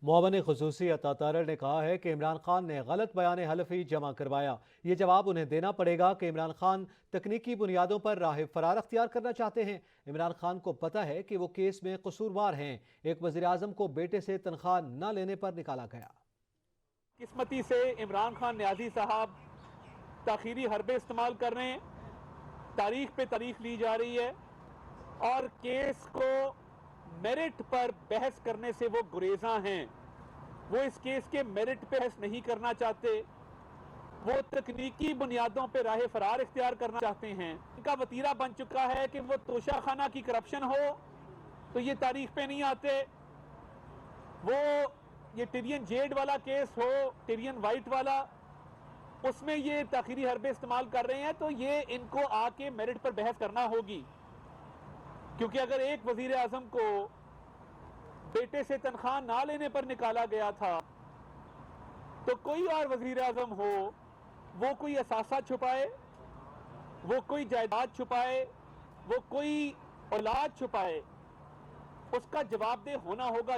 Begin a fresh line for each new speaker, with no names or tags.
मुआवन खुसूसी अता तारड़ ने कहा है कि इमरान खान ने गलत बयान हलफी जमा करवाया। ये जवाब उन्हें देना पड़ेगा कि इमरान खान तकनीकी बुनियादों पर राह फरार अख्तियार करना चाहते हैं। इमरान खान को पता है कि वो केस में कसूरवार हैं। एक वज़ीर आज़म को बेटे से तनख्वाह न लेने पर निकाला गया।
किस्मती से इमरान खान न्याजी साहब ताखीरी हरबे इस्तेमाल कर रहे हैं, तारीख पे तारीख ली जा रही है और केस को मेरिट पर बहस करने से वो गुरेजा हैं। वो इस केस के मेरिट पे बहस नहीं करना चाहते, वो तकनीकी बुनियादों पे राह फरार इख्तियार करना चाहते हैं। इनका वतीरा बन चुका है कि वो तोशाखाना की करप्शन हो तो ये तारीख पे नहीं आते, वो ये टिरियन जेड वाला केस हो, टिरियन वाइट वाला, उसमें ये ताखीरी हरबे इस्तेमाल कर रहे हैं, तो ये इनको आके मेरिट पर बहस करना होगी। क्योंकि अगर एक वजीर आजम को बेटे से तनख्वाह ना लेने पर निकाला गया था तो कोई और वजीर आजम हो, वो कोई असासा छुपाए, वो कोई जायदाद छुपाए, वो कोई औलाद छुपाए, उसका जवाबदेह होना होगा।